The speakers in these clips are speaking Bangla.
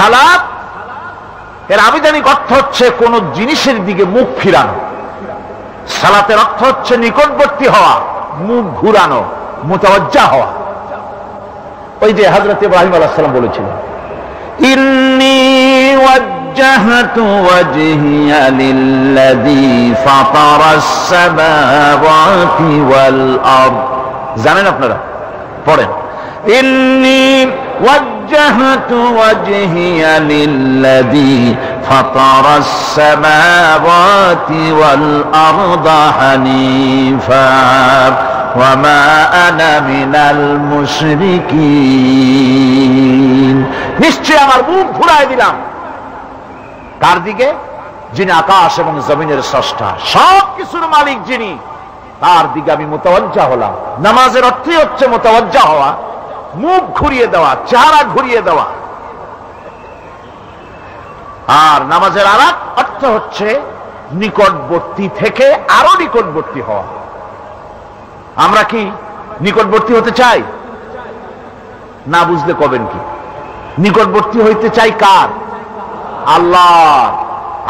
সালাত এর আবিধানিক অর্থ হচ্ছে কোন জিনিসের দিকে মুখ ফিরানো। সালাতের অর্থ হচ্ছে নিকটবর্তী হওয়া, মুখ ঘুরানো, মুতাওয়াজ্জা হওয়া। ওই যে হযরত ইব্রাহিম আলাইহিস সালাম বলেছিলেন, ইন্নী ওয়াজ্জাহতু ওয়াজহিয়া লিল্লাযী ফাতারাস সামাওয়াতি ওয়াল আরদ। জানেন আপনারা? পড়েন, ইন্নী ওয়াজ্জাহতু ওয়াজহিয়া লিল্লাযী ফাতারাস সামাওয়াতি ওয়াল আরদ হানিফা ওয়া মা আনা মিনাল মুশরিকিন। নিশ্চয় আমার মুখ ঘুরায় দিলাম কার দিকে? যিনি আকাশ এবং জমিনের স্রষ্টা, সব কিছুর মালিক যিনি, তার দিকে আমি মুতাওয়াজ্জা হলাম। নামাজের অর্থই হচ্ছে মুতাওয়াজ্জা হওয়া, মুখ ঘুরিয়ে দেওয়া, চেহারা ঘুরিয়ে দেওয়া। আর নামাজের আরেক অর্থ হচ্ছে নিকটবর্তী থেকে আরো নিকটবর্তী হওয়া। আমরা কি নিকটবর্তী হতে চাই? না বুঝলে কবেন কি? নিকটবর্তী হইতে চাই কার? আল্লাহ।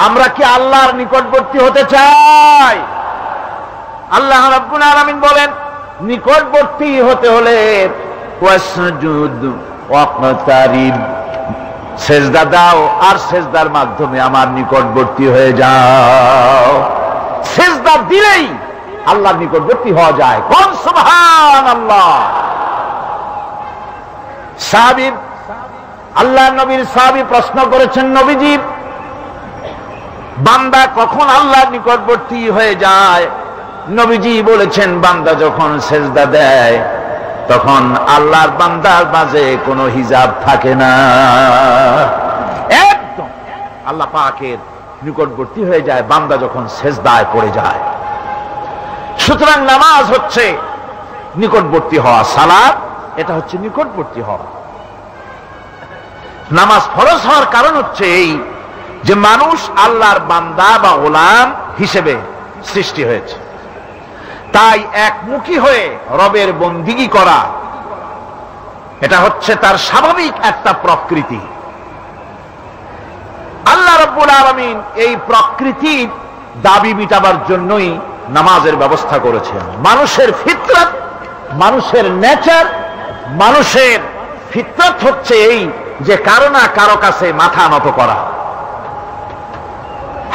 আমরা কি আল্লাহর নিকটবর্তী হতে চাই? আল্লাহ রাব্বুল আলামিন বলেন, নিকটবর্তী হতে হলে ওয়াসজুদ ওয়াকতারিব, সেজদা দাও আর সেজদার মাধ্যমে আমার নিকটবর্তী হয়ে যাও। সেজদা দিলেই আল্লাহর নিকটবর্তী হওয়া যায়। কোন সুবহানাল্লাহ। সাহাবী, আল্লাহ নবীর সাহাবী প্রশ্ন করেছেন, নবীজি বান্দা কখন আল্লাহর নিকটবর্তী হয়ে যায়? নবীজি বলেছেন, বান্দা যখন সেজদা দেয় তখন আল্লাহর বান্দার মাঝে কোনো হিজাব থাকে না, একদম আল্লাহ পাকের নিকটবর্তী হয়ে যায় বান্দা যখন সেজদায় পড়ে যায়। সুতরাং নামাজ হচ্ছে নিকটবর্তী হওয়া, সালাত এটা হচ্ছে নিকটবর্তী হওয়া। নামাজ ফরজ হওয়ার কারণ হচ্ছে এই যে মানুষ আল্লাহর বান্দা বা গোলাম হিসেবে সৃষ্টি হয়েছে, তাই একমুখী হয়ে রবের বন্দিগি করা এটা হচ্ছে তার স্বাভাবিক একটা প্রকৃতি। আল্লাহ রাব্বুল আলামিন এই প্রকৃতির দাবি মিটাবার জন্যই নামাজের ব্যবস্থা করেছেন। মানুষের ফিতরত, মানুষের নেচার, মানুষের ফিতরত হচ্ছে এই যে কারো না কারো কাছে মাথা নত করা,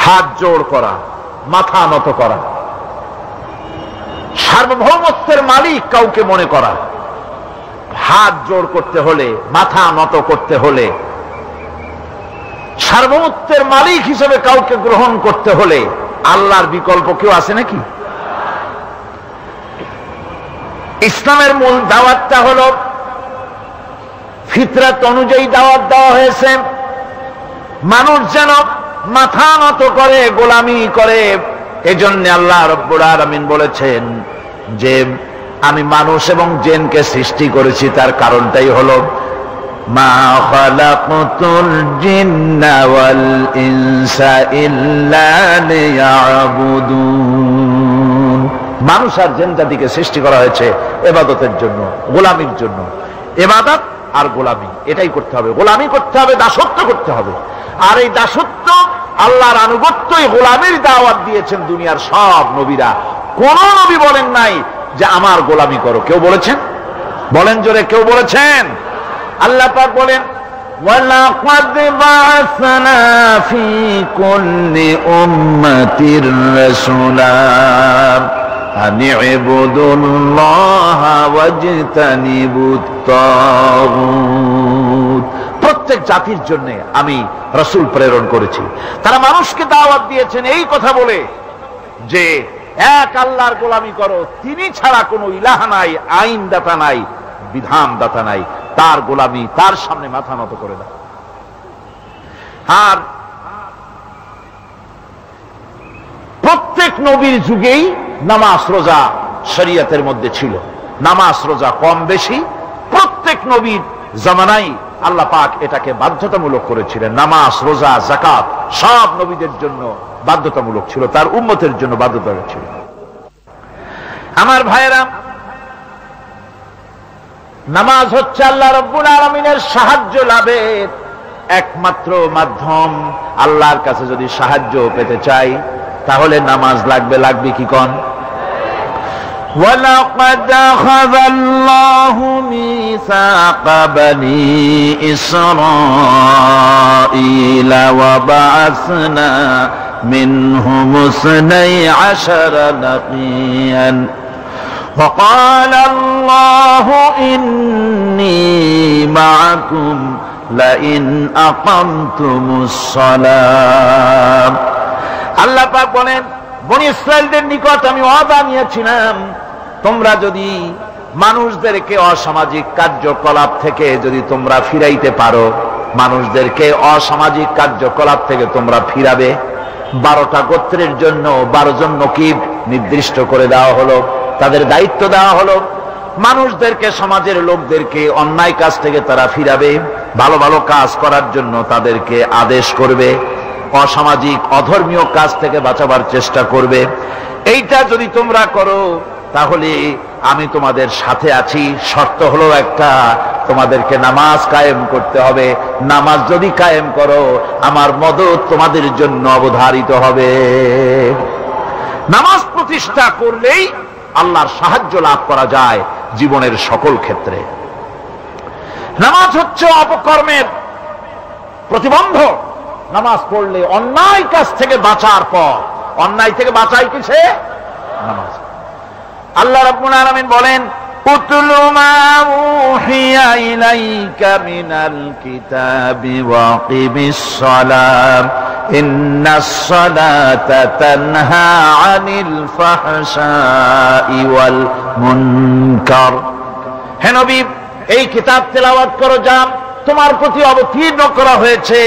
হাত জোড় করা, মাথা নত করা, সার্বভৌমত্বের মালিক কাউকে মনে করা। হাত জোড় করতে হলে, মাথা নত করতে হলে, সার্বভৌমত্বের মালিক হিসেবে কাউকে গ্রহণ করতে হলে আল্লাহর বিকল্প কেউ আছে নাকি? ইসলামের মূল দাওয়াতটা হলো ফিতরত অনুযায়ী দাওয়াত দেওয়া হয়েছে, মানুষ যেন মাথা নত করে, গোলামি করে। এজন্য আল্লাহ রাব্বুল আলামিন বলেছেন যে আমি মানুষ এবং জিনকে সৃষ্টি করেছি, তার কারণটাই হলো মা খালাকতুল জিন্না ওয়াল ইনসা ইল্লা লিয়াবুদুন। মানুষ আর জিন জাতিকে সৃষ্টি করা হয়েছে ইবাদতের জন্য, গোলামির জন্য। ইবাদত আর গোলামি এটাই করতে হবে, গোলামি করতে হবে, দাসত্ব করতে হবে। আর এই দাসত্ব, আল্লাহর আনুগত্যই গোলামির দাওয়াত দিয়েছেন দুনিয়ার সব নবীরা। কোন নবী বলেন নাই যে আমার গোলামি করো। কেউ বলেছেন? বলেন জোরে, কেউ বলেছেন? আল্লাহ পাক বলেন, ওয়ালাকাদ বা'আসনা ফি কুল্লি উম্মাতির রাসূলা আন ইবুদুল্লাহা ওয়াজতানিবুত তাগুত। প্রত্যেক জাতির জন্য আমি রাসূল প্রেরণ করেছি, তারা মানুষকে দাওয়াত দিয়েছেন এই কথা বলে যে এক আল্লাহর গোলামি করো, তিনি ছাড়া কোনো ইলাহ নাই, আইন দাতা নাই, বিধান দাতা নাই, তার গোলামি, তার সামনে মাথা নত করে দাও। আর প্রত্যেক নবীর যুগেই নামাজ রোজা শরীয়তের মধ্যে ছিল। নামাজ রোজা কম বেশি প্রত্যেক নবীর জামানায় আল্লাহ পাক এটাকে বাধ্যতামূলক করেছিলেন। নামাজ, রোজা, যাকাত সব নবীদের জন্য বাধ্যতামূলক ছিল, তার উম্মতের জন্য বাধ্যতামূলক ছিল। আমার ভাইয়েরা, নামাজ হচ্ছে আল্লাহ রাব্বুল আলামিনের সাহায্য লাভের একমাত্র মাধ্যম। আল্লাহর কাছে যদি সাহায্য পেতে চাই তাহলে নামাজ লাগবে। লাগবে কি কোন? وَلَقَدْ أَخَذَ اللَّهُ مِيثَاقَ بَنِي إِسْرَائِيلَ وَبَعَثْنَا مِنْهُمُ 12 نَقِيًّا وَقَالَ اللَّهُ إِنِّي مَعَكُمْ لَئِنْ أَقَمْتُمُ الصَّلَاةَ। আল্লাহ পাক বলেন, বনি ইসরাইলদের নিকট আমি ওয়াদা নিয়েছিলাম, তোমরা যদি মানুষদেরকে অসামাজিক কার্যকলাপ থেকে যদি তোমরা ফিরাইতে পারো, মানুষদেরকে অসামাজিক কার্যকলাপ থেকে তোমরা ফিরাবে। 12টা গোত্রের জন্য 12 জন নকিব নির্দিষ্ট করে দেওয়া হলো, তাদের দায়িত্ব দেওয়া হলো। মানুষদেরকে, সমাজের লোকদেরকে অন্যায় কাজ থেকে তারা ফিরাবে, ভালো ভালো কাজ করার জন্য তাদেরকে আদেশ করবে, অসামাজিক অধর্মীয় কাজ থেকে বাঁচাবার চেষ্টা করবে। এইটা যদি তোমরা করো তাহলে আমি তোমাদের সাথে আছি। শর্ত হলো একটা, তোমাদেরকে নামাজ কায়েম করতে হবে। নামাজ যদি কায়েম করো আমার মদদ তোমাদের জন্য অবধারিত হবে। নামাজ প্রতিষ্ঠা করলেই আল্লাহর সাহায্য লাভ করা যায় জীবনের সকল ক্ষেত্রে। নামাজ হচ্ছে অপকর্মের প্রতিবন্ধক। নামাজ পড়লে অন্যায় কাজ থেকে বাঁচার পর, অন্যায় থেকে বাঁচাই কিসে? নামাজ। আল্লাহ রাব্বুল আলামিন বলেন, উতলু মা উহিয়া ইলাইকা মিনাল কিতাবি ওয়াকিমিস সালাম ইন্নাস সালাতা তানহা আনিল ফাহশাই ওয়াল মুনকার। হে নবী, এই কিতাব তেলাওয়াত করো যা তোমার প্রতি অবতীর্ণ করা হয়েছে,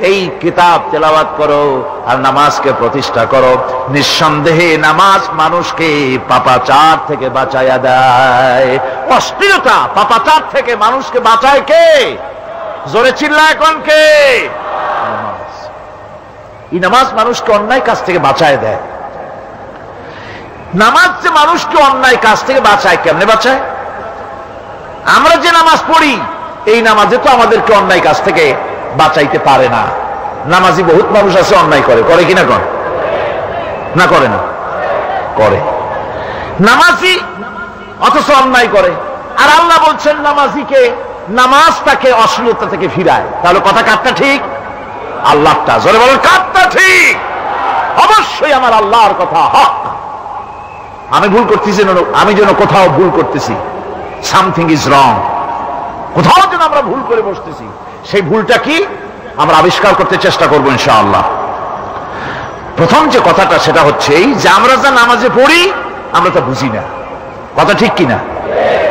এই কিতাব তেলাওয়াত করো আর নামাজকে প্রতিষ্ঠা করো। নিঃসন্দেহে নামাজ মানুষকে পাপাচার থেকে বাঁচায়া দেয়। অশ্লীলতা, পাপাচার থেকে মানুষকে বাঁচায় কে? জোরে চিল্লা এখন কে? নামাজ। এই নামাজ মানুষকে অন্যায় কাজ থেকে বাঁচায় দেয়। নামাজ যে মানুষকে অন্যায় কাজ থেকে বাঁচায়, কেমনে বাঁচায়? আমরা যে নামাজ পড়ি এই নামাজে তো আমাদেরকে অন্যায় কাজ থেকে বাঁচাইতে পারে না। নামাজি বহুত মানুষ আছে অন্যায় করে, করে কিনা? করে না? করে না? করে। নামাজি অথচ অন্যায় করে। আর আল্লাহ বলছেন নামাজিকে, নামাজ তাকে অশ্লীলতা থেকে ফিরায়। তাহলে কথা কারটা ঠিক? আল্লাহটা। জোরে বলেন, কারটা ঠিক? অবশ্যই আমার আল্লাহর কথা হক। আমি ভুল করতেছি, আমি যেন কোথাও ভুল করতেছি, সামথিং ইজ রং, কোথাও যেন আমরা ভুল করে বসতেছি, সেই ভুলটা কি আমরা আবিষ্কার করতে চেষ্টা করবো ইনশাআল্লাহ। প্রথম যে কথাটা সেটা হচ্ছে এই যে আমরা যা নামাজে পড়ি আমরা তা বুঝি না। কথা ঠিক কিনা?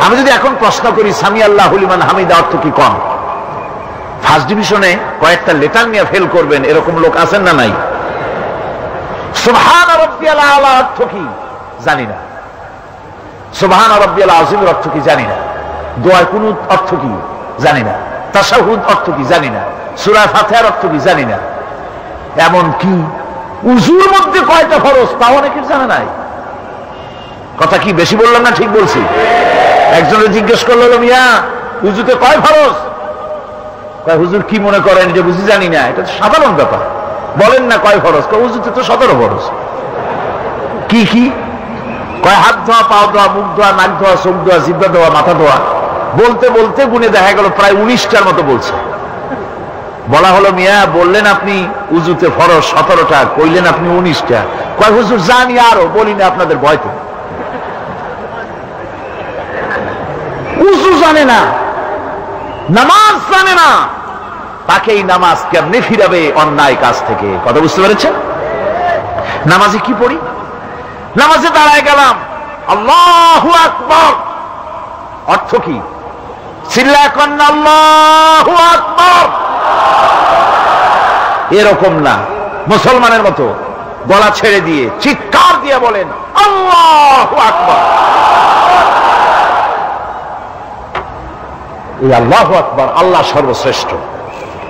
আমি যদি এখন প্রশ্ন করি সামি আল্লাহু লিমান হামিদা অর্থ কি কোন, ফার্স্ট ডিভিশনে কয়েকটা লেটার নিয়ে ফেল করবেন এরকম লোক আছেন না নাই? সুবহান রাব্বিয়াল আলা অর্থ কি জানি না, সুবহান রাব্বিয়াল আযীমের অর্থ কি জানি না, দোয়ার কুনুত অর্থ কি জানি না, তাশাহুদ অর্থ কি জানি না, সূরা ফাতিহার অর্থ কি জানি না। এমন কি উযুর মধ্যে কয়টা ফরজ তাও অনেকের জানা নাই। কথা কি বেশি বললাম না ঠিক বলছি? একজনের জিজ্ঞেস করলো, মিয়া উযুতে কয় ফরজ? কয় হুজুর কি মনে করেন যে বুঝি জানি না? এটা তো সাধারণ ব্যাপার, বলেন না কয় ফরজ? কয় উযুতে তো 17 ফরজ। কি কি? কয় হাত ধোয়া, পা ধোয়া, মুখ ধোয়া, নাক ধোয়া, চোখ ধোয়া, জিহ্বা ধোয়া, মাথা ধোয়া। বলতে বলতে গুনে দেখা গেল প্রায় 19টার মতো বলছে। বলা হলো, মিয়া বললেন আপনি উযুতে ফরজ 17টা, কইলেন আপনি 19টা। কয় হুজুর জানি আরো, বলি না আপনাদের ভয়তে। উযু জানে না, নামাজ জানে না, তাকে এই নামাজ কেমনে ফিরাবে অন্যায় কাজ থেকে? কথা বুঝতে পেরেছেন? নামাজে কি পড়ি? নামাজে দাঁড়ায় গেলাম, আল্লাহু আকবার অর্থ কি? চিল্লায় কন্যা আল্লাহু আকবার। এরকম না, মুসলমানের মতো গলা ছেড়ে দিয়ে চিৎকার দিয়ে বলেন আল্লাহু আকবার। এই আল্লাহু আকবার, আল্লাহ সর্বশ্রেষ্ঠ,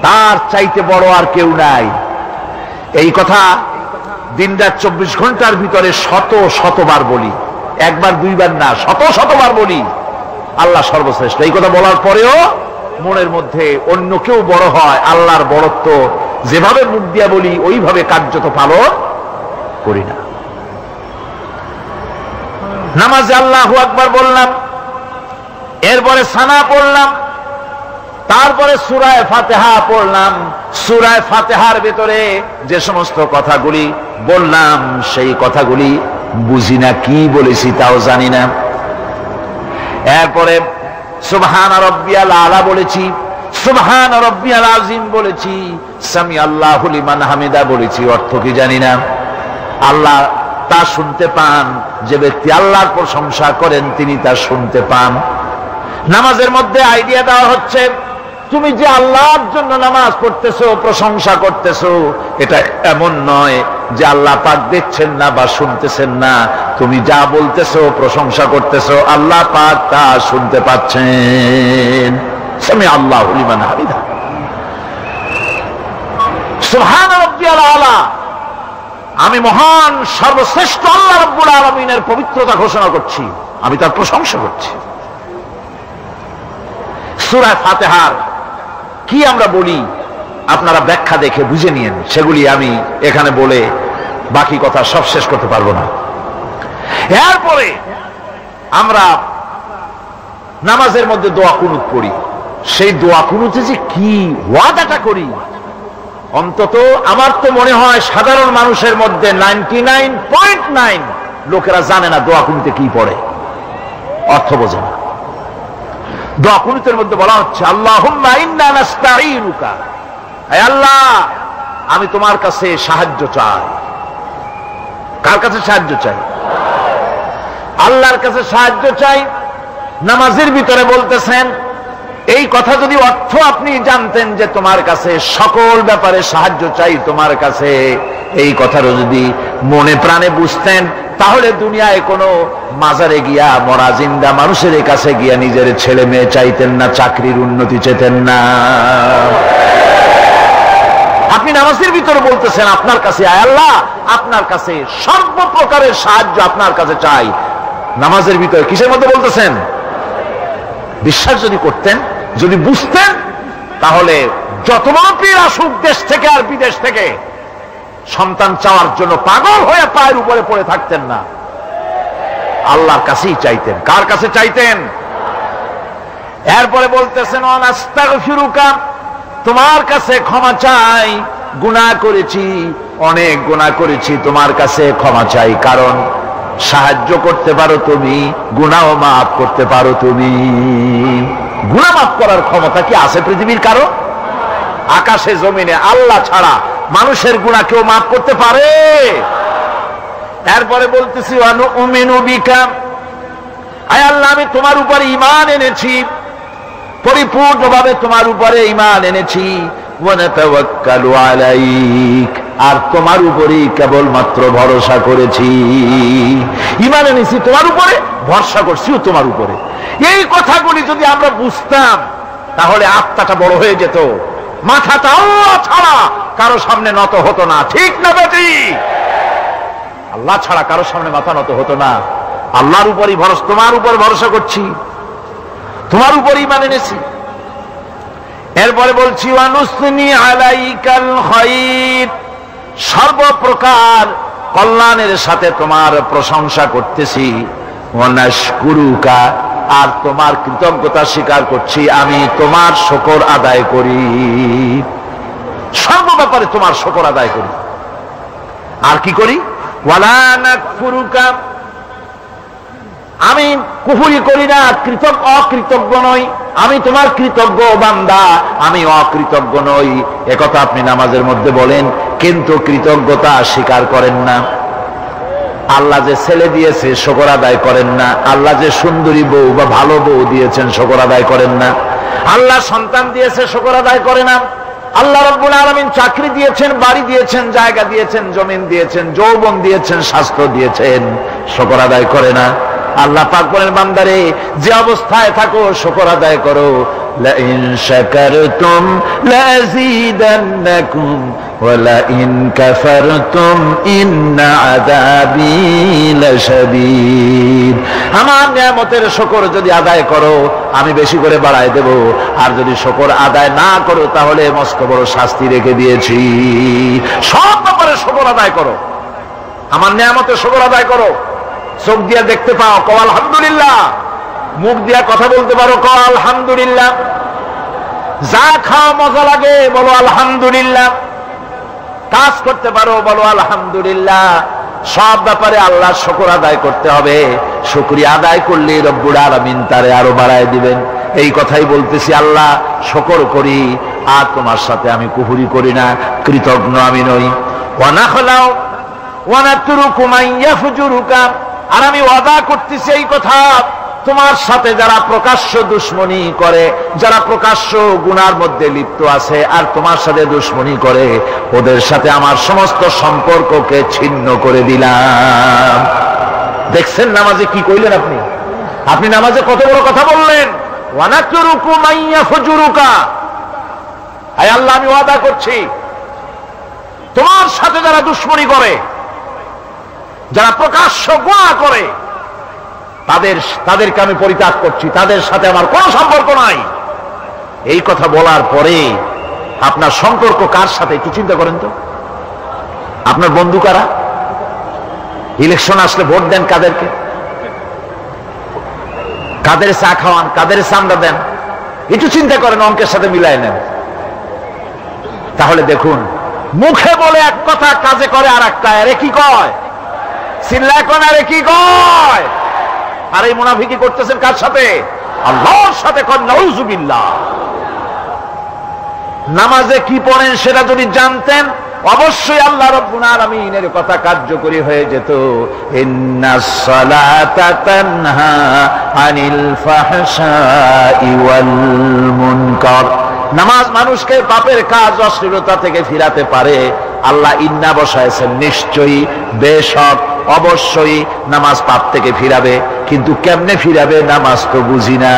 তার চাইতে বড় আর কেউ নাই। এই কথা দিনরাত 24 ঘন্টার ভিতরে শত শতবার বলি, একবার দুইবার না, শত শতবার বলি আল্লাহ সর্বশ্রেষ্ঠ। এই কথা বলার পরেও মনের মধ্যে অন্য কেউ বড় হয়, আল্লাহর বড়ত্ব যেভাবে মুখ দিয়া বলি ওইভাবে কার্যত পালন করি না। নামাজে আল্লাহু আকবার বললাম, এরপরে সানা পড়লাম, তারপরে সূরা ফাতিহা পড়লাম। সূরা ফাতিহার ভিতরে যে সমস্ত কথাগুলি বললাম সেই কথাগুলি বুঝি না, কি বলেছি তাও জানি না। এরপরে সুবহান রাব্বিয়াল আলা বলেছি, সুবহান রাব্বিয়াল আযীম বলেছি, সামি আল্লাহু লিমান হামিদা বলেছি, অর্থ কি জানি না। আল্লাহ তা শুনতে পান, যে ব্যক্তি আল্লাহর প্রশংসা করেন তিনি তা শুনতে পান। নামাজের মধ্যে আইডিয়া দেওয়া হচ্ছে, তুমি যে আল্লাহর জন্য নামাজ পড়তেছো, প্রশংসা করতেছো, এটা এমন নয় যে আল্লাহ পাক দেখছেন না বা শুনতেছেন না। তুমি যা বলতেছো, প্রশংসা করতেছো, আল্লাহ পাক তা শুনতে পাচ্ছেন। সামি আল্লাহু লিমান হামিদা, সুবহান রাব্বিয়াল আলা। আমি মহান সর্বশ্রেষ্ঠ আল্লাহ রাব্বুল আলামিনের পবিত্রতা ঘোষণা করছি, আমি তার প্রশংসা করছি। সূরা ফাতিহার কি আমরা বলি আপনারা ব্যাখ্যা দেখে বুঝে নিয়েন, সেগুলি আমি এখানে বলে বাকি কথা সব শেষ করতে পারবো না। এরপরে আমরা নামাজের মধ্যে দোয়া কুনুত পড়ি। সেই দোয়া কুনুতে যে কি ওয়াদাটা করি, অন্তত আমার তো মনে হয় সাধারণ মানুষের মধ্যে 99.9 লোকেরা জানে না দোয়া কুনুতে কি পড়ে, অর্থ বোঝে না। দোয়া কুনুতের মধ্যে বলা হচ্ছে, আল্লাহুম্মা ইন্না নাস্তাঈনুকা, হে আল্লাহ আমি তোমার কাছে সাহায্য চাই। কার কাছে সাহায্য চাই? আল্লাহর কাছে সাহায্য চাই। নামাজের ভিতরে বলতেছেন, এই কথা যদি অর্থ আপনি জানতেন যে তোমার কাছে সকল ব্যাপারে সাহায্য চাই তোমার কাছে, এই কথাটা যদি মনে প্রাণে বুঝতেন, তাহলে দুনিয়ায় কোনো মাজারে গিয়া মরা জিন্দা মানুষের কাছে গিয়া নিজের ছেলে মেয়ে চাইতেন না, চাকরির উন্নতি চেতেন না। আপনি নামাজের ভিতরে বলতেছেন আপনার কাছে, আয় আল্লাহ আপনার কাছে সর্বপ্রকারের সাহায্য আপনার কাছে চাই। নামাজের ভিতরে কিসের মধ্যে বলতেছেন? বিশ্বাস যদি করতেন, যদি বুঝতেন, তাহলে যত বড় পীর আসুক দেশ থেকে আর বিদেশ থেকে, সন্তান চাওয়ার জন্য পাগল হয়ে পায়ের উপরে পড়ে থাকতেন না, আল্লাহর কাছেই চাইতেন। কার কাছে চাইতেন? এরপরে বলতেছেন, আস্তাগফিরুকা, তোমার কাছে ক্ষমা চাই, গুনাহ করেছি, অনেক গুনাহ করেছি, তোমার কাছে ক্ষমা চাই, কারণ সাহায্য করতে পারো তুমি, গুনাহ মাফ করতে পারো তুমি। গুনাহ মাফ করার ক্ষমতা কি আছে পৃথিবীর কারো? আকাশে জমিনে আল্লাহ ছাড়া মানুষের গুনাহ কেউ মাফ করতে পারে? এরপরে বলতেছি, অনুমিনু বিকা, আয় আল্লাহ আমি তোমার উপরে ঈমান এনেছি, পরিপূর্ণভাবে তোমার উপরে ঈমান এনেছি, ওয়া নাতাওয়াক্কালু আলাইক, আর তোমার উপরেই কেবলমাত্র ভরসা করেছি। ঈমান এনেছি তোমার উপরে, ভরসা করছিও তোমার উপরে। এই কথাগুলি যদি আমরা বুঝতাম, তাহলে আত্মাটা বড় হয়ে যেত, মাথাটা আল্লাহ ছাড়া কারো সামনে নত হতো না। ঠিক না বেটি? আল্লাহ ছাড়া কারো সামনে মাথা নত হতো না। আল্লাহর উপরই ভরসা, তোমার উপর ভরসা করছি, তোমার উপরই ঈমান এনেছি। এরপরে বলছি, ওয়ানুসনি আলাইকাল খায়র, সর্বপ্রকার কল্যাণের সাথে তোমার প্রশংসা করতেছি। ওয়ানাশকুরুকা, আর তোমার কৃতজ্ঞতা স্বীকার করছি, আমি তোমার শুকর আদায় করি, সর্ব ব্যাপারে তোমার শুকর আদায় করি। আর কি করি? ওয়ালা নাকফুরুকা, আমি কুফরি করি না, অকৃতজ্ঞ নই, আমি তোমার কৃতজ্ঞ বান্দা, আমি অকৃতজ্ঞ নই। একথা আপনি নামাজের মধ্যে বলেন, কিন্তু কৃতজ্ঞতা স্বীকার করেন না। আল্লাহ যে ছেলে দিয়েছে শুকর আদায় করেন না, আল্লাহ যে সুন্দরী বউ বা ভালো বউ দিয়েছেন শুকর আদায় করেন না, আল্লাহ সন্তান দিয়েছে শুকর আদায় করে না, আল্লাহ রাব্বুল আলামিন চাকরি দিয়েছেন, বাড়ি দিয়েছেন, জায়গা দিয়েছেন, জমিন দিয়েছেন, যৌবন দিয়েছেন, স্বাস্থ্য দিয়েছেন, শুকর আদায় করে না। আল্লাহ পাক বলেন, বান্দারে যে অবস্থায় থাকো শুকর আদায় করো, লাইন শাকারতুম লাযীদান্নাকুম ওয়া লাইন কাফারতুম ইন্না আযাবী লাশাদীদ। আমার নিয়ামতের শুকর যদি আদায় করো আমি বেশি করে বাড়ায় দেব, আর যদি শুকর আদায় না করো তাহলে মস্ত বড় শাস্তি রেখে দিয়েছি। সব ব্যাপারে শুকর আদায় করো, আমার নিয়ামতের শুকর আদায় করো। চোখ দিয়া দেখতে পাও, কও আলহামদুলিল্লাহ। মুখ দিয়া কথা বলতে পারো, কও আলহামদুলিল্লাহ। যা খাও মজা লাগে বলো আলহামদুলিল্লাহ। কাজ করতে পারো বলো আলহামদুলিল্লাহ। সব ব্যাপারে আল্লাহর শুকর আদায় করতে হবে। শুকরিয়া আদায় করলে রব্বুল আলামিন তারে আরো বাড়ায় দিবেন। এই কথাই বলতেছি, আল্লাহ শুকর করি আর তোমার সাথে আমি কুফরি করি না, কৃতজ্ঞ আমি নই। ওয়া নাখলাউ ওয়া নাতরুকু মান ইয়াফজুরুকা, আর আমি ওয়াদা করতেছি এই কথা, তোমার সাথে যারা প্রকাশ্য দুশমনি করে, যারা প্রকাশ্য গুনার মধ্যে লিপ্ত আছে আর তোমার সাথে দুশমনি করে, ওদের সাথে আমার সমস্ত সম্পর্ককে ছিন্ন করে দিলাম। দেখছেন নামাজে কি কইলেন আপনি? আপনি নামাজে কত বড় কথা বললেন। ওয়া নাতরুকু মান ইয়াফজুরুকা, আয় আল্লাহ আমি ওয়াদা করছি তোমার সাথে যারা দুশমনি করে, যারা প্রকাশ্য গুনাহ করে, তাদেরকে আমি পরিত্যাগ করছি, তাদের সাথে আমার কোনো সম্পর্ক নাই। এই কথা বলার পরে আপনার সম্পর্ক কার সাথে একটু চিন্তা করেন তো। আপনার বন্ধু কারা? ইলেকশন আসলে ভোট দেন কাদেরকে? কাদের চা খাওয়ান, কাদের চামড়া দেন? একটু চিন্তা করেন, অঙ্কের সাথে মিলাই নেন। তাহলে দেখুন, মুখে বলে এক কথা, কাজে করে আর একটা। আরে কি কয়? চিল্লায় কোন আরে কি কয়? আর এই মুনাফিকি করতেছেন কার সাথে? আল্লাহর সাথে। কোন নাউযুবিল্লাহ। নামাজে কি পড়েন সেটা যদি জানতেন, অবশ্যই আল্লাহ রাব্বুল আলামিনের কথা কার্যকরী হয়ে যেত। ইন্নাস সালাতা তানহা আনিল ফাহশাই ওয়াল মুনকার। নামাজ মানুষকে পাপের কাজ, অশ্লীলতা থেকে ফিরাতে পারে। আল্লাহ ইন্না বসায়ছেন, নিশ্চয়ই, বেশক, অবশ্যই নামাজ পাপ থেকে ফিরাবে। কিন্তু কেমনে ফিরাবে নামাজ তো বুঝি না।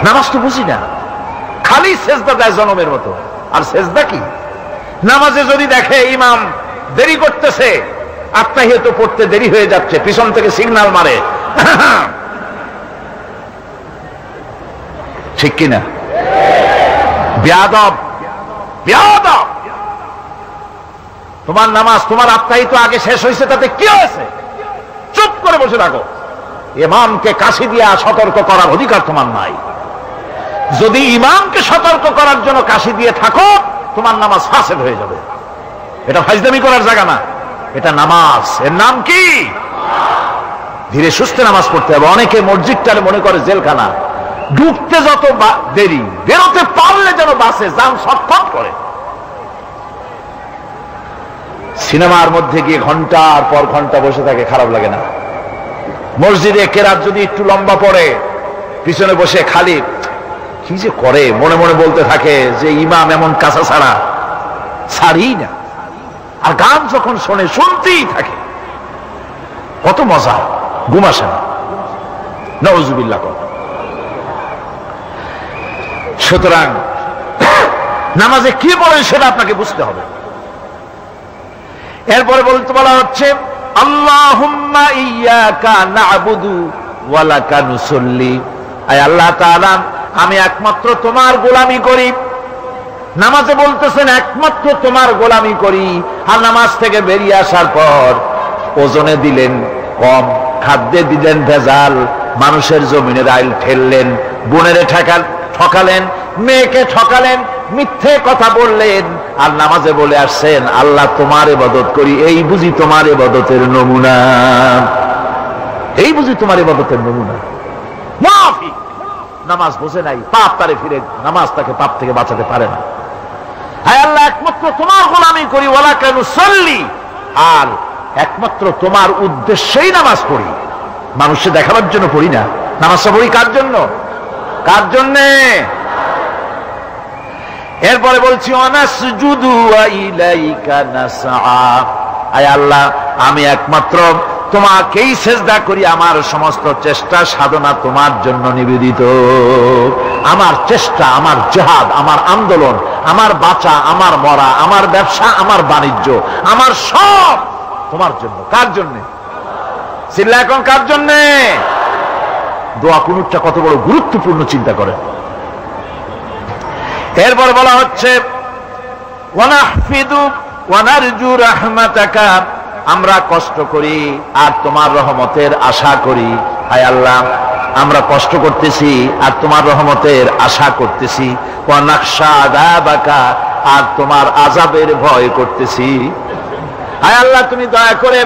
নামাজ তো বুঝি না, খালি সেজদা দেয় জনমের মতো। আর সেজদা কি? নামাজে যদি দেখে ইমাম দেরি করতেছে, আত্তাহিয়াত পড়তে দেরি হয়ে যাচ্ছে, পিছন থেকে সিগন্যাল মারে, ঠিক কিনা? বেয়াদব, বেয়াদব। তোমার নামাজ, তোমার আত্তাহিয়াত আগে শেষ হয়েছে, তাতে কি হয়েছে? চুপ করে বসে থাকো। ইমামকে কাশি দিয়া সতর্ক করার অধিকার তোমার নাই। যদি ইমামকে সতর্ক করার জন্য কাশি দিয়ে থাকো, তোমার নামাজ ফাসেদ হয়ে যাবে। এটা ফাজলামি করার জায়গা না, এটা নামাজ। এর নাম কি? ধীরে সুস্থে নামাজ পড়তে হবে। অনেকে মসজিদটারে মনে করে জেলখানা। ঢুকতে যত দেরি, বেরোতে পারলে যেন বাসে যান ছটফট করে। সিনেমার মধ্যে গিয়ে ঘন্টার পর ঘন্টা বসে থাকে, খারাপ লাগে না? মসজিদে কেরাত যদি একটু লম্বা পড়ে, পিছনে বসে খালি কি যে করে, মনে মনে বলতে থাকে যে ইমাম এমন কাঁচা ছাড়া ছাড়ি না। আর গান যখন শোনে, শুনতেই থাকে, কত মজা, ঘুম আসে না। নাউযুবিল্লাহ। সুতরাং নামাজে কি বলেন সেটা আপনাকে বুঝতে হবে। এরপরে বলতে বলা হচ্ছে, আল্লাহুম্মা ইয়্যাকা না'বুদু ওয়া লাকা নুসাল্লি। আয় আল্লাহ তাআলা, আমি একমাত্র তোমার গোলামি করি। নামাজে বলতেছেন একমাত্র তোমার গোলামি করি। আর নামাজ থেকে বেরিয়ে আসার পর ওজনে দিলেন কম, খাদ্যে দিলেন ভেজাল, মানুষের জমিনের আইল ঠেললেন, বোনেরে ঠকালেন, মেয়েকে ঠকালেন, মিথ্যে কথা বললেন, আর নামাজে বলে আসছেন আল্লাহ তোমার ইবাদত করি। এই বুঝি তোমার ইবাদতের নমুনা? এই বুঝি তোমার ইবাদতের নমুনা? মুনাফিক। নামাজ বোঝে নাই, পাপ তারে ফিরে, নামাজ তাকে পাপ থেকে বাঁচাতে পারে না। হায় আল্লাহ, একমাত্র তোমার গোলামি করি, ওয়ালাকা নুসাল্লি, আর একমাত্র তোমার উদ্দেশ্যেই নামাজ পড়ি। মানুষকে দেখাবার জন্য পড়ি না। নামাজটা পড়ি কার জন্য? কার জন্যে? এরপরে বলছি, ওয়ানাসজুদু ওয়া ইলাইকা নাসআ। আয় আল্লাহ, আমি একমাত্র তোমাকেই সেজদা করি, আমার সমস্ত চেষ্টা সাধনা তোমার জন্য নিবেদিত। আমার চেষ্টা, আমার জিহাদ, আমার আন্দোলন, আমার বাঁচা, আমার মরা, আমার ব্যবসা, আমার বাণিজ্য, আমার সব তোমার জন্য। কার জন্য? চিল্লা এখন কার জন্য? দোয়া কুনুতটা কত বড় গুরুত্বপূর্ণ চিন্তা করেন। এরপর বলা হচ্ছে ওয়ানাহফিদু ওয়ানারজু রাহমাতাকা, আমরা কষ্ট করি আর তোমার রহমতের আশা করি। হায় আল্লাহ, আমরা কষ্ট করতেছি আর তোমার রহমতের আশা করতেছি। ওয়া নাখশা আযাবাকা, আর তোমার আযাবের ভয় করতেছি। হায় আল্লাহ, তুমি দয়া করে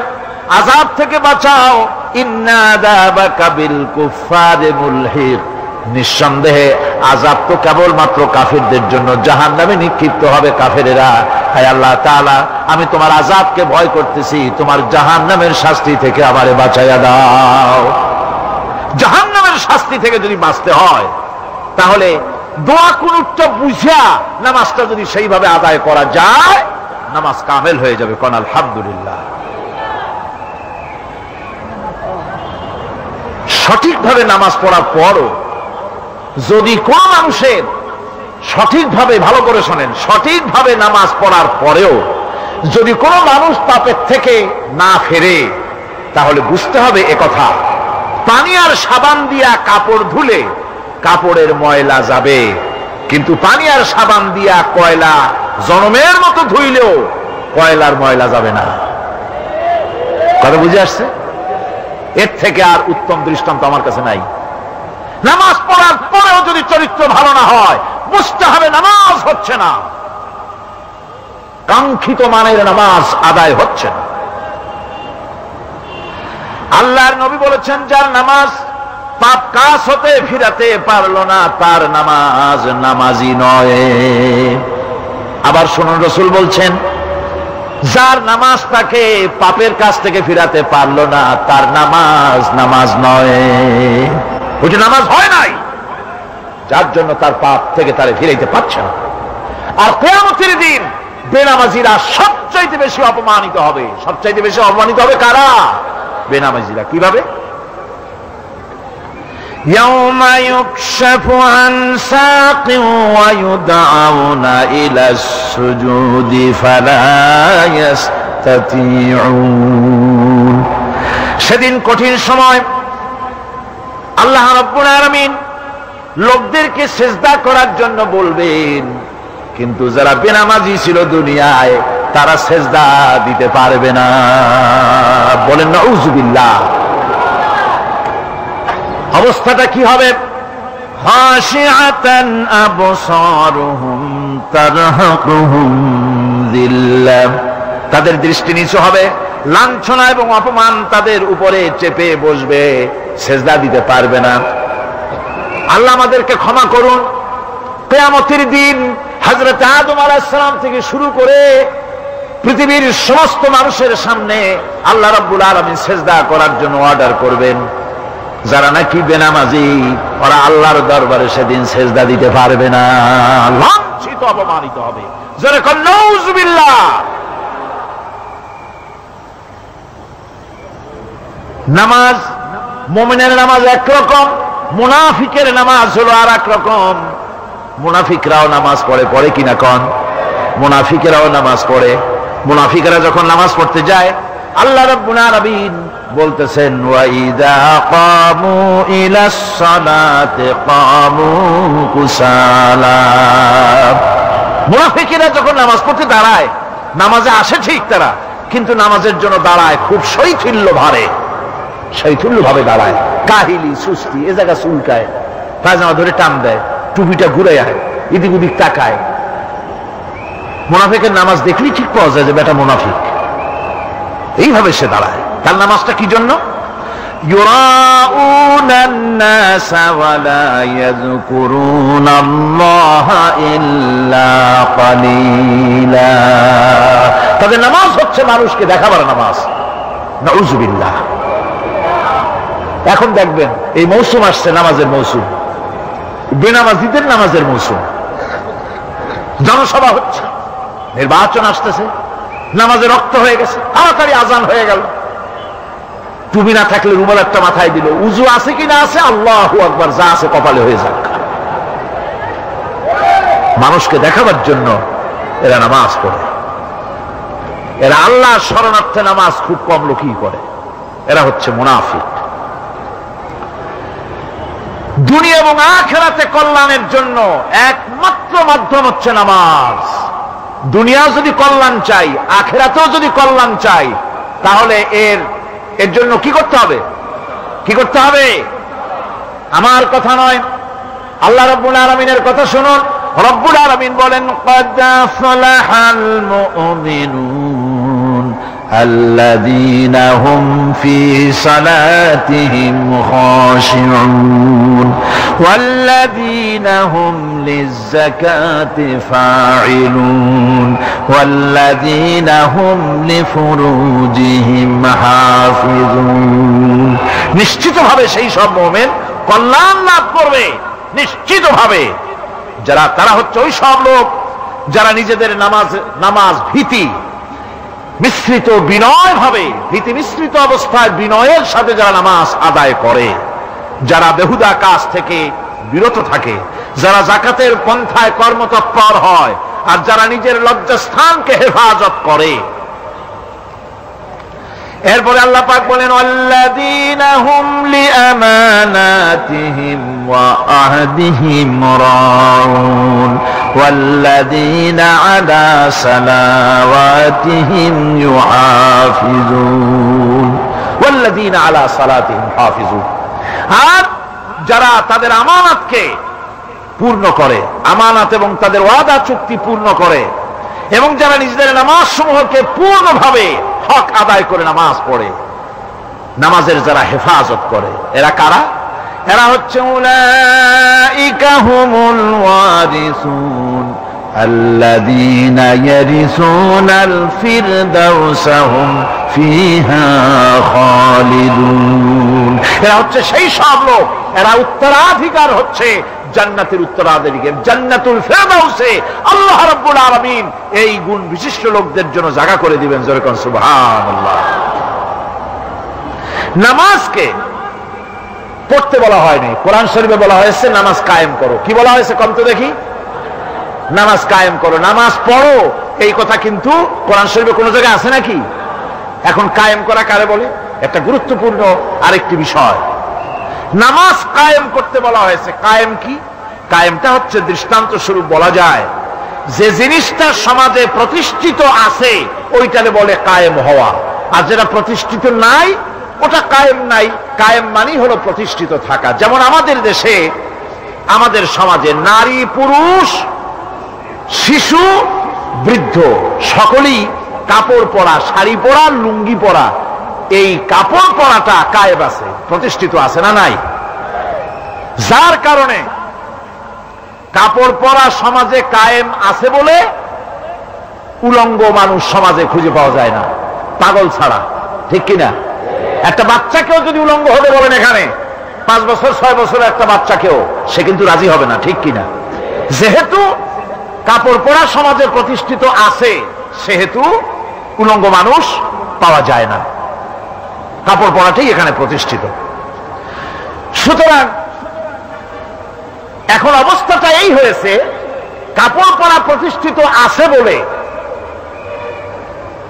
আযাব থেকে বাঁচাও। ইন্না আযাবাকা বিল কুফফারি মুলহিক, নিঃসন্দেহে আযাব তো কেবলমাত্র কাফেরদের জন্য, জাহান্নামে নিক্ষিপ্ত হবে কাফেরেরা। হায় আল্লাহ তাআলা, আমি তোমার আযাবকে ভয় করতেছি, তোমার জাহান্নামের শাস্তি থেকে আমারে বাঁচাইয়া দাও। জাহান্নামের শাস্তি থেকে যদি বাঁচতে হয়, তাহলে দোয়া কুনুতটা বুঝা নামাজটা যদি সেইভাবে আদায় করা যায়, নামাজ কামেল হয়ে যাবে। কোন আলহামদুলিল্লাহ। সঠিকভাবে নামাজ পড়ার পরও যদি কোন মানুষের সঠিকভাবে, ভালো করে শোনেন, সঠিকভাবে নামাজ পড়ার পরেও যদি কোনো মানুষ পাপের থেকে না ফেরে, তাহলে বুঝতে হবে একথা, পানি আর সাবান দিয়া কাপড় ধুলে কাপড়ের ময়লা যাবে, কিন্তু পানি আর সাবান দিয়া কয়লা জনমের মতো ধুইলেও কয়লার ময়লা যাবে না। কথা বুঝে আসছে? এর থেকে আর উত্তম দৃষ্টান্ত আমার কাছে নাই। নামাজ পড়ার পরেও যদি চরিত্র ভালো না হয়, বুঝতে হবে নামাজ হচ্ছে না, কাঙ্ক্ষিত মানের নামাজ আদায় হচ্ছে না। আল্লাহর নবী বলেছেন, যার নামাজ পাপ কাজ হতে ফিরাতে পারলো না, তার নামাজ নামাজি নয়। আবার শুনুন, রাসূল বলছেন, যার নামাজ তাকে পাপের কাছ থেকে ফিরাতে পারলো না, তার নামাজ নামাজ নয়। ওইটা নামাজ হয় নাই, যার জন্য তার পাপ থেকে তারে ফিরাইতে পারছে না। আর কিয়ামতের দিন বেনামাজিরা সবচাইতে বেশি অপমানিত হবে। সবচাইতে বেশি অপমানিত হবে কারা? বেনামাজিরা। কিভাবে? ইয়াউমা ইউকশাফু আন সাকিন ওয়া ইউদআউনা ইলাস সুজুদি ফালা ইস্তাতিউন। সেদিন কঠিন সময়, আল্লাহ রাব্বুল আলামিন লোকদেরকে সিজদা করার জন্য বলবেন, কিন্তু যারা বেনামাজি ছিল দুনিয়ায়, তারা সিজদা দিতে পারবে না। বলেন নাউযুবিল্লাহ। অবস্থাটা কি হবে? খাশিআতান আবসারুহুম তারহাকুহুম যিল্লাহ, তাদের দৃষ্টি নিচু হবে, লাঞ্ছনা এবং অপমান তাদের উপরে চেপে বসবে, সিজদা দিতে পারবে না। আল্লাহ আমাদেরকে ক্ষমা করুন। কিয়ামতের দিন হযরত আদম আলাইহিস সালাম থেকে শুরু করে পৃথিবীর সমস্ত মানুষের সামনে আল্লাহ রাব্বুল আলামিন সিজদা করার জন্য অর্ডার করবেন। যারা নাকি বেনামাজি, ওরা আল্লাহর দরবারে সেদিন সিজদা দিতে পারবে না, লাঞ্ছিত অপমানিত হবে। যারা কল নাউযুবিল্লাহ। নামাজ, মুমিনের নামাজ একরকম, মুনাফিকের নামাজ হলো আর এক রকম। মুনাফিকরাও নামাজ পড়ে, পড়ে কিনা কন? মুনাফিকেরাও নামাজ পড়ে। মুনাফিকেরা যখন নামাজ পড়তে যায়, আল্লাহ রাব্বুল আলামিন বলতেছেন, ওয়া ইযা কামু ইলাস সালাতি কামু কুসালা। মুনাফিকেরা যখন নামাজ পড়তে দাঁড়ায়, নামাজে আসে ঠিক তারা, কিন্তু নামাজের জন্য দাঁড়ায় খুব শৈথিল্য ভারে, শৈথিল্য ভাবে দাঁড়ায়, কাহিলি সুস্তি, এ জায়গা চুলকায়, পায়জামা ধরে টান দেয়, টুপিটা ঘুরে আয়, এদিক ওদিক তাকায়। মুনাফিকের নামাজ দেখলেই ঠিক পাওয়া যায় যে বেটা মুনাফিক। এইভাবে সে দাঁড়ায়। তার নামাজটা কি জন্য? ইউরাউনান নাসা ওয়া লা ইয়াযকুরুনাল্লাহা ইল্লা কালিলা। তাদের নামাজ হচ্ছে মানুষকে দেখাবার নামাজ। নাউযুবিল্লাহ। এখন দেখবেন এই মৌসুম আসছে, নামাজের মৌসুম, বেনামাজিদের নামাজের মৌসুম। জনসভা হচ্ছে, নির্বাচন আসতেছে, নামাজে রক্ত হয়ে গেছে, তাড়াতাড়ি আজান হয়ে গেল, টুপি না থাকলে রুমাল একটা মাথায় দিল, উজু আছে কি না আছে, আল্লাহু আকবার, যা আছে কপালে হয়ে যাক। মানুষকে দেখাবার জন্য এরা নামাজ পড়ে। এরা আল্লাহর শরণার্থে নামাজ খুব কম লোকই করে। এরা হচ্ছে মুনাফিক। দুনিয়া এবং আখিরাতে কল্যাণের জন্য একমাত্র মাধ্যম হচ্ছে নামাজ। দুনিয়া যদি কল্যাণ চাই, আখিরাতেও যদি কল্যাণ চাই, তাহলে এর জন্য কি করতে হবে? কি করতে হবে? আমার কথা নয়, আল্লাহ রাব্বুল আলামিনের কথা শুনুন। রব্বুল আলামিন বলেন, ক্বাদ আফলাহাল মুমিনুন আল্লাযীনা হুম ফী সালাতিহিম খাশিউন ওয়াল্লাযীনা হুম লিয-যাকাতি ফাঈলুন ওয়াল্লাযীনা হুম লিফুরুজিহিম হাফিজুন। নিশ্চিতভাবে সেই সব মুমিন কল্যাণ লাভ করবে, নিশ্চিতভাবে। তারা হচ্ছে ওই সব লোক যারা নিজেদের নামাজ ভীতি মিশ্রিত, বিনয় ভাবে, ভীতি মিশ্রিত অবস্থায় বিনয়ের সাথে যারা নামাজ আদায় করে, যারা বেহুদা কাজ থেকে বিরত থাকে, যারা যাকাতের পন্থায় কর্মতৎপর হয়, আর যারা নিজের লজ্জাস্থানকে হেফাজত করে। এরপরে আল্লাহ পাক বলেন, আল্লাযীনা হুম লিআমানাতিহিম ওয়া আহদিহিম রাউন ওয়াল্লাযীনা আলা সালাওয়াতিহিম ইউহাফিজুন ওয়াল্লাযীনা আলা সালাতিহিম হাফিজুন। আর যারা তাদের আমানাতকে পূর্ণ করে, আমানাত এবং তাদের ওয়াদা চুক্তি পূর্ণ করে, এবং যারা নিজেদের নামাজ সমূহকে পূর্ণভাবে হক আদায় করে নামাজ পড়ে, নামাজের যারা হেফাজত করে, এরা কারা? এরা হচ্ছে উলাইকা হুমুল ওয়ারিসুন আল্লাযীনা ইয়ারিসুনাল ফিরদাউসা হুম ফিহা খালিদুন। এরা হচ্ছে সেই সব লোক, এরা উত্তরাধিকার হচ্ছে জান্নাতের উত্তরাধিকারী, জান্নাতুল ফিরদাউসে আল্লাহ রাব্বুল আলামিন এই গুণ বিশিষ্ট লোকদের জন্য জায়গা করে দিবেন। জোরে কোন সুবহানাল্লাহ। নামাজকে পড়তে বলা হয়নি, কোরআন শরীফে বলা হয়েছে নামাজ কায়েম করো। কি বলা হয়েছে কম তো দেখি? নামাজ কায়েম করো, নামাজ পড়ো। এই কথা কিন্তু কোরআন শরীফে কোন জায়গায় আছে নাকি? এখন কায়েম করা কারে বলে? একটা গুরুত্বপূর্ণ আরেকটি বিষয়। নামাজ কায়েম করতে বলা হয়েছে। কায়েম কি? কায়েমটা হচ্ছে দৃষ্টান্ত স্বরূপ বলা যায় যে জিনিসটা সমাজে প্রতিষ্ঠিত আছে ওইটারে বলে কায়েম হওয়া, আর যেটা প্রতিষ্ঠিত নাই ওটা কায়েম নাই। কায়েম মানে হলো প্রতিষ্ঠিত থাকা। যেমন আমাদের দেশে, আমাদের সমাজে নারী পুরুষ শিশু বৃদ্ধ সকলেই কাপড় পরা, শাড়ি পরা, লুঙ্গি পরা, এই কাপড় পরাটা কায়েম আছে, প্রতিষ্ঠিত আছে না নাই? যার কারণে কাপড় পরা সমাজে কায়েম আছে বলে উলঙ্গ মানুষ সমাজে খুঁজে পাওয়া যায় না, পাগল ছাড়া। ঠিক কিনা? একটা বাচ্চাকেও যদি উলঙ্গ হতে বলেন এখানে, 5 বছর 6 বছরের একটা বাচ্চাকেও, সে কিন্তু রাজি হবে না। ঠিক কিনা? যেহেতু কাপড় পরা সমাজে প্রতিষ্ঠিত আছে, সেহেতু উলঙ্গ মানুষ পাওয়া যায় না, কাপড় পরাটাই এখানে প্রতিষ্ঠিত। সুতরাং এখন অবস্থাটা এই হয়েছে, কাপড় পরা প্রতিষ্ঠিত আছে বলে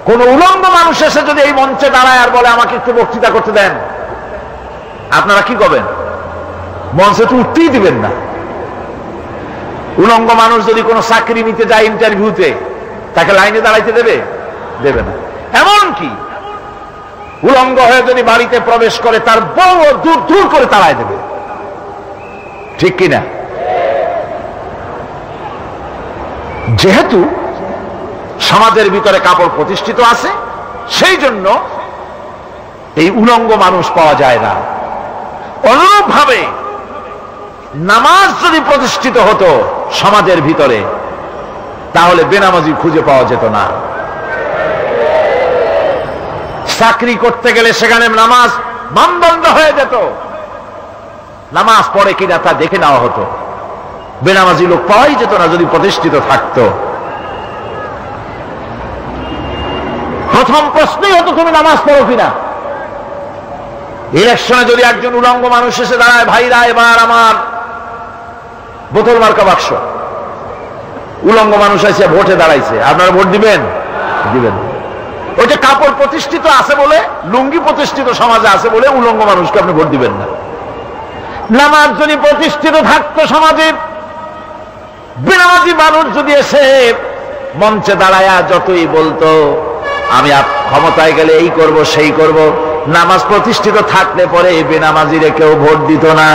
কোন উলঙ্গ মানুষ এসে যদি এই মঞ্চে দাঁড়ায় আর বলে আমাকে একটু বক্তৃতা করতে দেন, আপনারা কি করবেন? মঞ্চে তো উঠতেই দিবেন না। উলঙ্গ মানুষ যদি কোনো চাকরি নিতে যায় ইন্টারভিউতে, তাকে লাইনে দাঁড়াইতে দেবে? দেবে না। এমনকি উলঙ্গ হয়ে যদি বাড়িতে প্রবেশ করে, তার বউ দূর দূর করে তাড়ায় দেবে। ঠিক কিনা? যেহেতু সমাজের ভিতরে কাপড় প্রতিষ্ঠিত আছে, সেই জন্য এই উলঙ্গ মানুষ পাওয়া যায় না। অনুরূপভাবে নামাজ যদি প্রতিষ্ঠিত হতো সমাজের ভিতরে, তাহলে বেনামাজি খুঁজে পাওয়া যেত না। চাকরি করতে গেলে সেখানে নামাজ মানদণ্ড হয়ে যেত, নামাজ পড়ে কিনা তা দেখে নেওয়া হতো। বেনামাজি লোক পাওয়াই যেত না যদি প্রতিষ্ঠিত থাকতো। প্রথম প্রশ্নই হতো তুমি নামাজ পড়ো কিনা। ইলেকশনে যদি একজন উলঙ্গ মানুষ এসে দাঁড়ায়, ভাইরা এবার আমার বোতল মার্কা বাক্স, উলঙ্গ মানুষ এসে ভোটে দাঁড়াইছে, আপনারা ভোট দিবেন? দিবেন। ওই যে কাপড় প্রতিষ্ঠিত আছে বলে, লুঙ্গি প্রতিষ্ঠিত সমাজে আছে বলে উলঙ্গ মানুষকে আপনি ভোট দিবেন না। নামাজ যদি প্রতিষ্ঠিত থাকতো সমাজে, বেনামাজি মানুষ যদি এসে মঞ্চে দাঁড়ায়া যতই বলতো আমি ক্ষমতায় গেলে এই করব সেই করব, নামাজ প্রতিষ্ঠিত থাকলে পরে বেনামাজিরে কেউ ভোট দিত না।